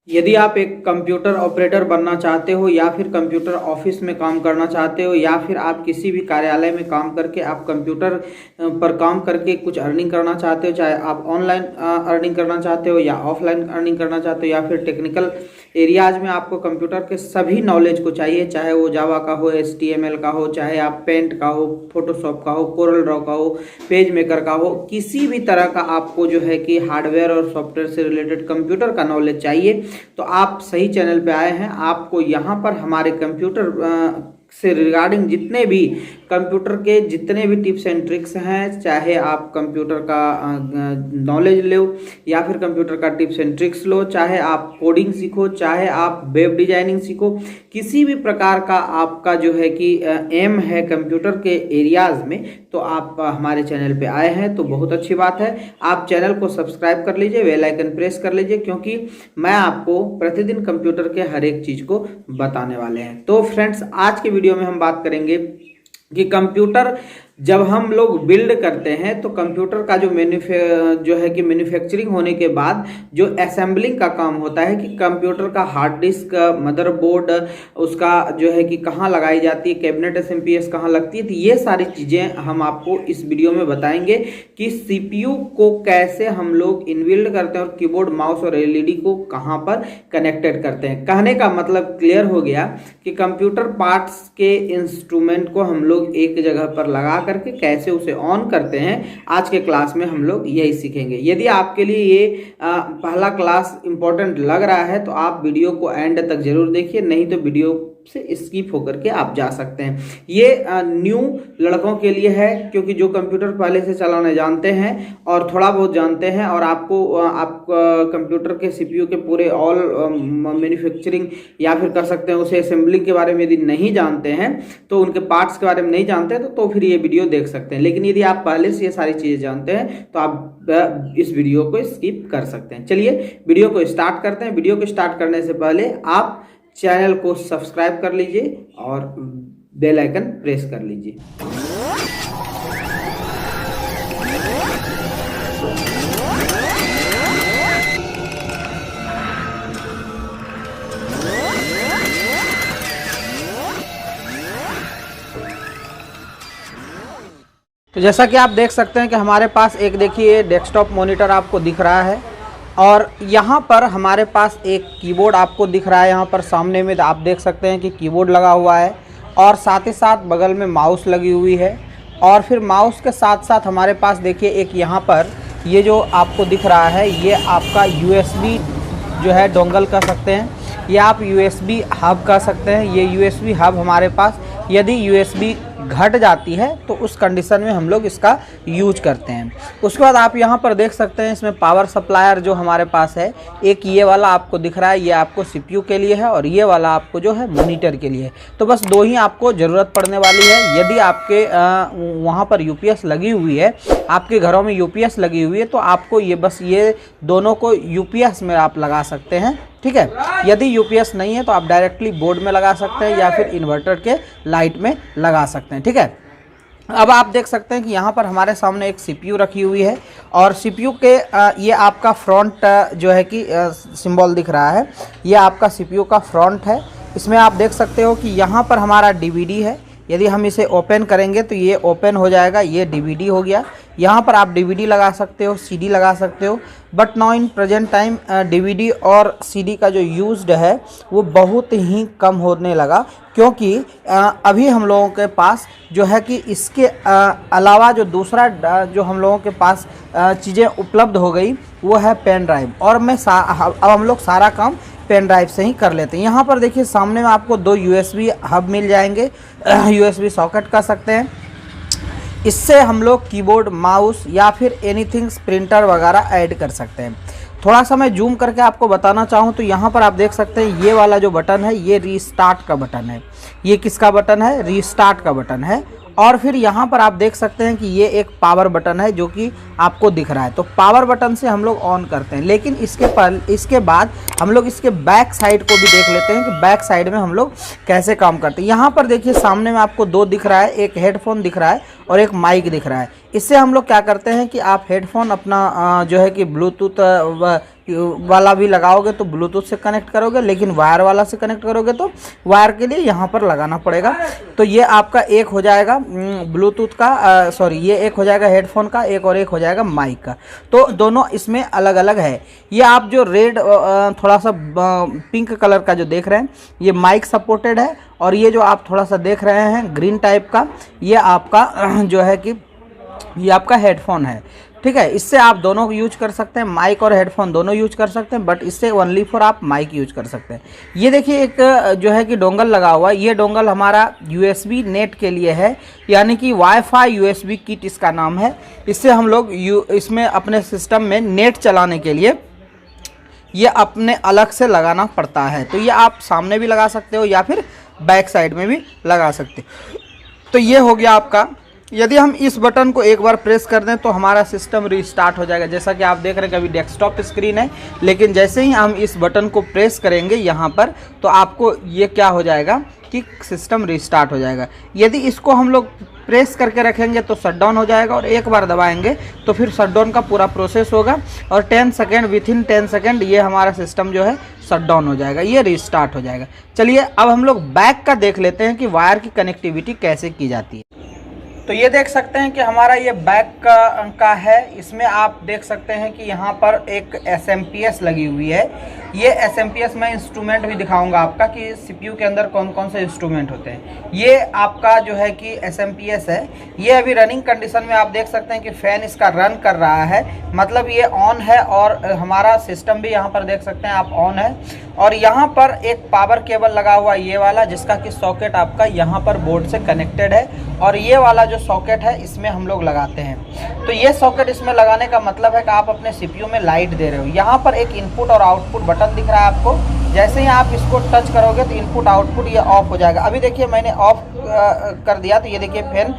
यदि आप एक कंप्यूटर ऑपरेटर बनना चाहते हो या फिर कंप्यूटर ऑफिस में काम करना चाहते हो या फिर आप किसी भी कार्यालय में काम करके आप कंप्यूटर पर काम करके कुछ अर्निंग करना चाहते हो, चाहे आप ऑनलाइन अर्निंग करना चाहते हो या ऑफलाइन अर्निंग करना चाहते हो या फिर टेक्निकल एरियाज में आपको कंप्यूटर के सभी नॉलेज को चाहिए, चाहे वो जावा का हो, HTML का हो, चाहे आप पेंट का हो, फोटोशॉप का हो, कोरल ड्रॉ का हो, पेज मेकर का हो, किसी भी तरह का आपको जो है कि हार्डवेयर और सॉफ्टवेयर से रिलेटेड कंप्यूटर का नॉलेज चाहिए तो आप सही चैनल पे आए हैं। आपको यहाँ पर हमारे कंप्यूटर से रिगार्डिंग जितने भी कंप्यूटर के जितने भी टिप्स एंड ट्रिक्स हैं, चाहे आप कंप्यूटर का नॉलेज लो या फिर कंप्यूटर का टिप्स एंड ट्रिक्स लो, चाहे आप कोडिंग सीखो, चाहे आप वेब डिजाइनिंग सीखो, किसी भी प्रकार का आपका जो है कि एम है कंप्यूटर के एरियाज में, तो आप हमारे चैनल पे आए हैं तो बहुत अच्छी बात है। आप चैनल को सब्सक्राइब कर लीजिए, बेल आइकन प्रेस कर लीजिए, क्योंकि मैं आपको प्रतिदिन कंप्यूटर के हर एक चीज़ को बताने वाले हैं। तो फ्रेंड्स, आज के वीडियो में हम बात करेंगे कि कंप्यूटर जब हम लोग बिल्ड करते हैं तो कंप्यूटर का जो है कि मैन्युफैक्चरिंग होने के बाद जो असेंबलिंग का काम होता है कि कंप्यूटर का हार्ड डिस्क, मदरबोर्ड, उसका जो है कि कहाँ लगाई जाती है, कैबिनेट SMPS कहाँ लगती है, तो ये सारी चीज़ें हम आपको इस वीडियो में बताएंगे कि CPU को कैसे हम लोग इनबिल्ड करते हैं और कीबोर्ड, माउस और LED को कहाँ पर कनेक्टेड करते हैं। कहने का मतलब क्लियर हो गया कि कंप्यूटर पार्ट्स के इंस्ट्रूमेंट को हम लोग एक जगह पर लगा करके कैसे उसे ऑन करते हैं, आज के क्लास में हम लोग यही सीखेंगे। यदि आपके लिए ये पहला क्लास इंपॉर्टेंट लग रहा है तो आप वीडियो को एंड तक जरूर देखिए, नहीं तो वीडियो से स्किप होकर के आप जा सकते हैं। ये न्यू लड़कों के लिए है, क्योंकि जो कंप्यूटर पहले से चलाने जानते हैं और थोड़ा बहुत जानते हैं और आपको आप कंप्यूटर के CPU के पूरे ऑल मैन्युफैक्चरिंग या फिर कर सकते हैं उसे असेंबलिंग के बारे में यदि नहीं जानते हैं, तो उनके पार्ट्स के बारे में नहीं जानते हैं तो फिर ये वीडियो देख सकते हैं। लेकिन यदि आप पहले से ये सारी चीज़ें जानते हैं तो आप इस वीडियो को स्किप कर सकते हैं। चलिए वीडियो को स्टार्ट करते हैं। वीडियो को स्टार्ट करने से पहले आप चैनल को सब्सक्राइब कर लीजिए और बेल आइकन प्रेस कर लीजिए। तो जैसा कि आप देख सकते हैं कि हमारे पास एक देखिए डेस्कटॉप मॉनिटर आपको दिख रहा है और यहाँ पर हमारे पास एक कीबोर्ड आपको दिख रहा है। यहाँ पर सामने में आप देख सकते हैं कि कीबोर्ड लगा हुआ है और साथ ही साथ बगल में माउस लगी हुई है। और फिर माउस के साथ साथ हमारे पास देखिए एक यहाँ पर ये जो आपको दिख रहा है, ये आपका USB जो है डोंगल कह सकते हैं, ये आप USB हब कह सकते हैं। ये USB हब हमारे पास यदि USB घट जाती है तो उस कंडीशन में हम लोग इसका यूज करते हैं। उसके बाद आप यहाँ पर देख सकते हैं इसमें पावर सप्लायर जो हमारे पास है, एक ये वाला आपको दिख रहा है, ये आपको CPU के लिए है और ये वाला आपको जो है मॉनिटर के लिए है। तो बस दो ही आपको ज़रूरत पड़ने वाली है। यदि आपके वहाँ पर UPS लगी हुई है, आपके घरों में UPS लगी हुई है, तो आपको ये बस ये दोनों को UPS में आप लगा सकते हैं, ठीक है। यदि UPS नहीं है तो आप डायरेक्टली बोर्ड में लगा सकते हैं या फिर इन्वर्टर के लाइट में लगा सकते हैं, ठीक है। अब आप देख सकते हैं कि यहाँ पर हमारे सामने एक CPU रखी हुई है और CPU के ये आपका फ्रंट जो है कि सिंबल दिख रहा है, ये आपका CPU का फ्रंट है। इसमें आप देख सकते हो कि यहाँ पर हमारा DVD है। यदि हम इसे ओपन करेंगे तो ये ओपन हो जाएगा, ये DVD हो गया। यहाँ पर आप DVD लगा सकते हो, CD लगा सकते हो, but now in present time DVD और CD का जो यूज्ड है वो बहुत ही कम होने लगा, क्योंकि अभी हम लोगों के पास जो है कि इसके अलावा जो दूसरा जो हम लोगों के पास चीज़ें उपलब्ध हो गई वो है पेन ड्राइव। और अब हम लोग सारा काम पेन ड्राइव से ही कर लेते हैं। यहाँ पर देखिए सामने में आपको दो USB हब मिल जाएंगे, USB सॉकेट कर सकते हैं। इससे हम लोग कीबोर्ड, माउस या फिर एनीथिंग प्रिंटर वगैरह ऐड कर सकते हैं। थोड़ा सा मैं जूम करके आपको बताना चाहूँ तो यहाँ पर आप देख सकते हैं ये वाला जो बटन है ये रीस्टार्ट का बटन है। ये किसका बटन है? रीस्टार्ट का बटन है। और फिर यहाँ पर आप देख सकते हैं कि ये एक पावर बटन है जो कि आपको दिख रहा है। तो पावर बटन से हम लोग ऑन करते हैं, लेकिन इसके बाद हम लोग इसके बैक साइड को भी देख लेते हैं कि बैक साइड में हम लोग कैसे काम करते हैं। यहाँ पर देखिए सामने में आपको दो दिख रहा है, एक हेडफोन दिख रहा है और एक माइक दिख रहा है। इससे हम लोग क्या करते हैं कि आप हेडफोन अपना जो है कि ब्लूटूथ वाला भी लगाओगे तो ब्लूटूथ से कनेक्ट करोगे, लेकिन वायर वाला से कनेक्ट करोगे तो वायर के लिए यहाँ पर लगाना पड़ेगा। तो ये आपका एक हो जाएगा ब्लूटूथ का, सॉरी ये एक हो जाएगा हेडफोन का, एक और एक हो जाएगा माइक का। तो दोनों इसमें अलग अलग है। ये आप जो रेड थोड़ा सा पिंक कलर का जो देख रहे हैं ये माइक सपोर्टेड है, और ये जो आप थोड़ा सा देख रहे हैं ग्रीन टाइप का ये आपका जो है कि ये आपका हेडफोन है, ठीक है। इससे आप दोनों यूज कर सकते हैं, माइक और हेडफोन दोनों यूज कर सकते हैं, बट इससे ओनली फॉर आप माइक यूज कर सकते हैं। ये देखिए एक जो है कि डोंगल लगा हुआ है, ये डोंगल हमारा यूएसबी नेट के लिए है, यानी कि वाईफाई यूएसबी किट इसका नाम है। इससे हम लोग इसमें अपने सिस्टम में नेट चलाने के लिए ये अपने अलग से लगाना पड़ता है। तो ये आप सामने भी लगा सकते हो या फिर बैक साइड में भी लगा सकते हो। तो ये हो गया आपका। यदि हम इस बटन को एक बार प्रेस कर दें तो हमारा सिस्टम रीस्टार्ट हो जाएगा। जैसा कि आप देख रहे हैं कि अभी डेस्कटॉप स्क्रीन है, लेकिन जैसे ही हम इस बटन को प्रेस करेंगे यहाँ पर तो आपको ये क्या हो जाएगा कि सिस्टम रीस्टार्ट हो जाएगा। यदि इसको हम लोग प्रेस करके रखेंगे तो शटडाउन हो जाएगा, और एक बार दबाएंगे तो फिर शटडाउन का पूरा प्रोसेस होगा, और 10 सेकेंड विथिन 10 सेकेंड ये हमारा सिस्टम जो है शटडाउन हो जाएगा, ये रीस्टार्ट हो जाएगा। चलिए अब हम लोग बैक का देख लेते हैं कि वायर की कनेक्टिविटी कैसे की जाती है। तो ये देख सकते हैं कि हमारा ये बैक का है। इसमें आप देख सकते हैं कि यहाँ पर एक SMPS लगी हुई है। ये SMPS मैं इंस्ट्रूमेंट भी दिखाऊंगा आपका कि CPU के अंदर कौन कौन से इंस्ट्रूमेंट होते हैं। ये आपका जो है कि SMPS है। ये अभी रनिंग कंडीशन में आप देख सकते हैं कि फ़ैन इसका रन कर रहा है, मतलब ये ऑन है, और हमारा सिस्टम भी यहाँ पर देख सकते हैं आप ऑन है। और यहाँ पर एक पावर केबल लगा हुआ ये वाला, जिसका कि सॉकेट आपका यहाँ पर बोर्ड से कनेक्टेड है, और ये वाला जो सॉकेट है इसमें हम लोग लगाते हैं। तो ये सॉकेट इसमें लगाने का मतलब है कि आप अपने CPU में लाइट दे रहे हो। यहाँ पर एक इनपुट और आउटपुट बटन दिख रहा है आपको। जैसे ही आप इसको टच करोगे तो इनपुट आउटपुट ये ऑफ हो जाएगा। अभी देखिए मैंने ऑफ कर दिया, तो ये देखिए फैन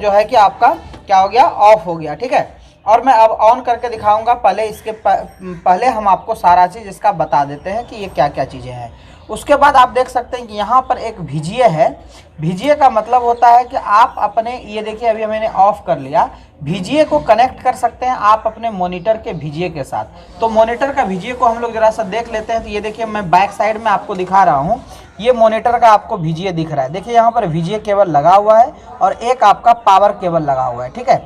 जो है कि आपका क्या हो गया, ऑफ हो गया, ठीक है। और मैं अब ऑन करके दिखाऊंगा। पहले इसके पहले हम आपको सारा चीज़ इसका बता देते हैं कि ये क्या क्या चीज़ें हैं। उसके बाद आप देख सकते हैं कि यहाँ पर एक VGA है। VGA का मतलब होता है कि आप अपने, ये देखिए अभी मैंने ऑफ कर लिया, VGA को कनेक्ट कर सकते हैं आप अपने मॉनिटर के VGA के साथ। तो मॉनिटर का VGA को हम लोग जरा सा देख लेते हैं। तो ये देखिए मैं बैक साइड में आपको दिखा रहा हूँ, ये मॉनिटर का आपको VGA दिख रहा है। देखिए यहाँ पर VGA केबल लगा हुआ है और एक आपका पावर केबल लगा हुआ है, ठीक है।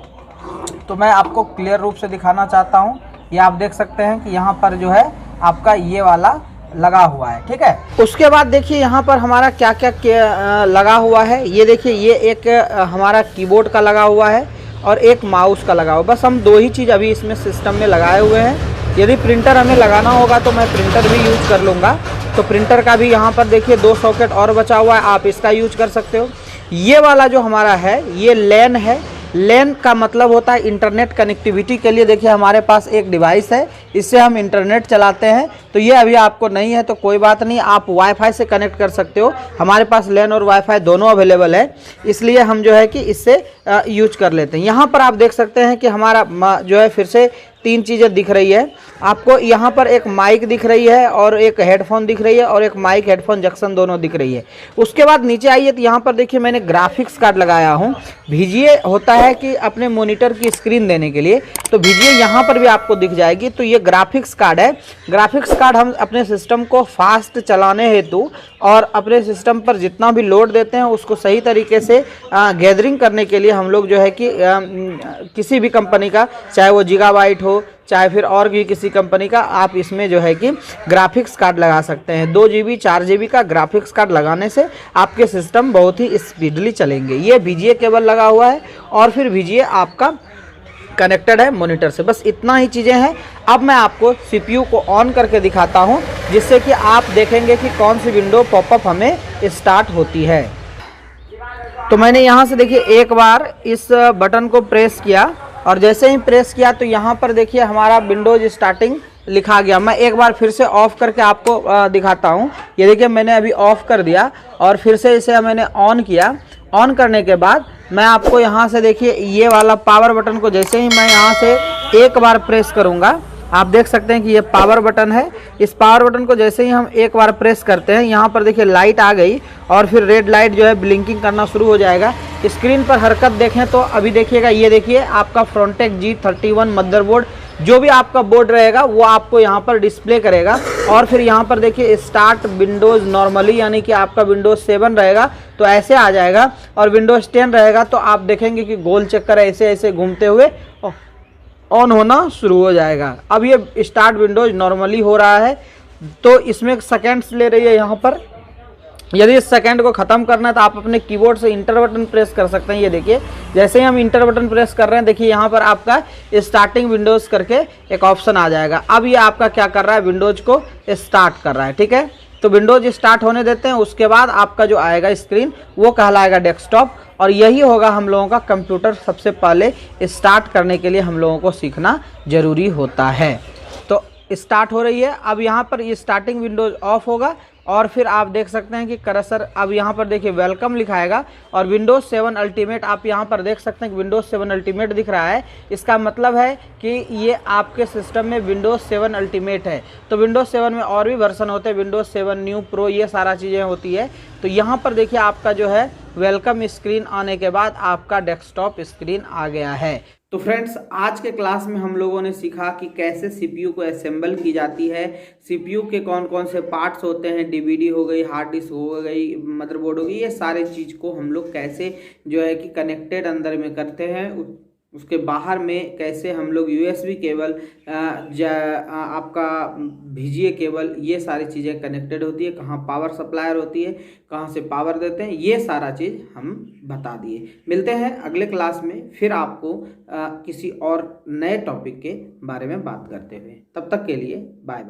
तो मैं आपको क्लियर रूप से दिखाना चाहता हूँ। ये आप देख सकते हैं कि यहाँ पर जो है आपका ये वाला लगा हुआ है, ठीक है। उसके बाद देखिए यहाँ पर हमारा क्या क्या लगा हुआ है। ये देखिए ये एक हमारा कीबोर्ड का लगा हुआ है और एक माउस का लगा हुआ है। बस हम दो ही चीज़ अभी इसमें सिस्टम में लगाए हुए हैं। यदि प्रिंटर हमें लगाना होगा तो मैं प्रिंटर भी यूज कर लूँगा। तो प्रिंटर का भी यहाँ पर देखिए 2 सॉकेट और बचा हुआ है, आप इसका यूज कर सकते हो। ये वाला जो हमारा है ये LAN है। LAN का मतलब होता है इंटरनेट कनेक्टिविटी के लिए। देखिए हमारे पास एक डिवाइस है, इससे हम इंटरनेट चलाते हैं। तो ये अभी आपको नहीं है तो कोई बात नहीं, आप वाईफाई से कनेक्ट कर सकते हो। हमारे पास LAN और वाईफाई दोनों अवेलेबल है, इसलिए हम जो है कि इससे यूज कर लेते हैं। यहाँ पर आप देख सकते हैं कि हमारा जो है फिर से 3 चीज़ें दिख रही है आपको। यहाँ पर एक माइक दिख रही है और एक हेडफोन दिख रही है और एक माइक हेडफोन जंक्शन दोनों दिख रही है। उसके बाद नीचे आइए तो यहाँ पर देखिए मैंने ग्राफिक्स कार्ड लगाया हूँ। VGA होता है कि अपने मॉनिटर की स्क्रीन देने के लिए, तो VGA यहाँ पर भी आपको दिख जाएगी। तो ये ग्राफिक्स कार्ड है। ग्राफिक्स कार्ड हम अपने सिस्टम को फास्ट चलाने हेतु और अपने सिस्टम पर जितना भी लोड देते हैं उसको सही तरीके से गैदरिंग करने के लिए हम लोग जो है कि किसी भी कंपनी का, चाहे वो गीगाबाइट हो चाहे फिर और भी किसी कंपनी का, आप इसमें जो है कि ग्राफिक्स कार्ड लगा सकते हैं। 2 GB 4 GB का ग्राफिक्स कार्ड लगाने से आपके सिस्टम बहुत ही स्पीडली चलेंगे। ये VGA केबल लगा हुआ है और फिर VGA आपका कनेक्टेड है मॉनिटर से। बस इतना ही चीज़ें हैं। अब मैं आपको CPU को ऑन करके दिखाता हूं, जिससे कि आप देखेंगे कि कौन सी विंडो पॉपअप हमें स्टार्ट होती है। तो मैंने यहाँ से देखिए एक बार इस बटन को प्रेस किया और जैसे ही प्रेस किया तो यहाँ पर देखिए हमारा विंडोज स्टार्टिंग लिखा गया। मैं एक बार फिर से ऑफ करके आपको दिखाता हूँ। ये देखिए मैंने अभी ऑफ कर दिया और फिर से इसे मैंने ऑन किया। ऑन करने के बाद मैं आपको यहाँ से देखिए ये वाला पावर बटन को जैसे ही मैं यहाँ से एक बार प्रेस करूँगा, आप देख सकते हैं कि ये पावर बटन है। इस पावर बटन को जैसे ही हम एक बार प्रेस करते हैं, यहाँ पर देखिए लाइट आ गई और फिर रेड लाइट जो है ब्लिंकिंग करना शुरू हो जाएगा। स्क्रीन पर हरकत देखें तो अभी देखिएगा, ये देखिए आपका फ्रंटेक G31 मदरबोर्ड जो भी आपका बोर्ड रहेगा वो आपको यहाँ पर डिस्प्ले करेगा। और फिर यहाँ पर देखिए स्टार्ट विंडोज़ नॉर्मली, यानी कि आपका विंडोज़ 7 रहेगा तो ऐसे आ जाएगा, और विंडोज़ 10 रहेगा तो आप देखेंगे कि गोल चक्कर ऐसे ऐसे घूमते हुए ऑन होना शुरू हो जाएगा। अब ये स्टार्ट विंडोज़ नॉर्मली हो रहा है तो इसमें सेकेंड्स ले रही है यहाँ पर। यदि इस सेकंड को ख़त्म करना है तो आप अपने कीबोर्ड से इंटर बटन प्रेस कर सकते हैं। ये देखिए जैसे ही हम इंटर बटन प्रेस कर रहे हैं, देखिए यहाँ पर आपका स्टार्टिंग विंडोज़ करके एक ऑप्शन आ जाएगा। अब ये आपका क्या कर रहा है, विंडोज़ को स्टार्ट कर रहा है। ठीक है, तो विंडोज़ स्टार्ट होने देते हैं, उसके बाद आपका जो आएगा स्क्रीन वो कहलाएगा डेस्कटॉप। और यही होगा हम लोगों का कंप्यूटर सबसे पहले स्टार्ट करने के लिए हम लोगों को सीखना ज़रूरी होता है। तो स्टार्ट हो रही है, अब यहाँ पर ये स्टार्टिंग विंडोज़ ऑफ होगा और फिर आप देख सकते हैं कि कर्सर अब यहाँ पर देखिए वेलकम लिखाएगा और विंडोज़ 7 अल्टीमेट आप यहाँ पर देख सकते हैं कि विंडोज़ 7 अल्टीमेट दिख रहा है। इसका मतलब है कि ये आपके सिस्टम में विंडोज़ 7 अल्टीमेट है। तो विंडोज़ 7 में और भी वर्जन होते हैं, विंडोज़ 7 न्यू प्रो, ये सारा चीज़ें होती है। तो यहाँ पर देखिए आपका जो है वेलकम स्क्रीन आने के बाद आपका डेस्कटॉप स्क्रीन आ गया है। तो फ्रेंड्स, आज के क्लास में हम लोगों ने सीखा कि कैसे सीपीयू को असेंबल की जाती है, सीपीयू के कौन कौन से पार्ट्स होते हैं, डीवीडी हो गई, हार्ड डिस्क हो गई, मदरबोर्ड हो गई, ये सारे चीज़ को हम लोग कैसे जो है कि कनेक्टेड अंदर में करते हैं, उसके बाहर में कैसे हम लोग यूएसबी केबल, आपका VGA केबल, ये सारी चीज़ें कनेक्टेड होती है, कहाँ पावर सप्लायर होती है, कहाँ से पावर देते हैं, ये सारा चीज़ हम बता दिए। मिलते हैं अगले क्लास में फिर आपको किसी और नए टॉपिक के बारे में बात करते हुए। तब तक के लिए बाय।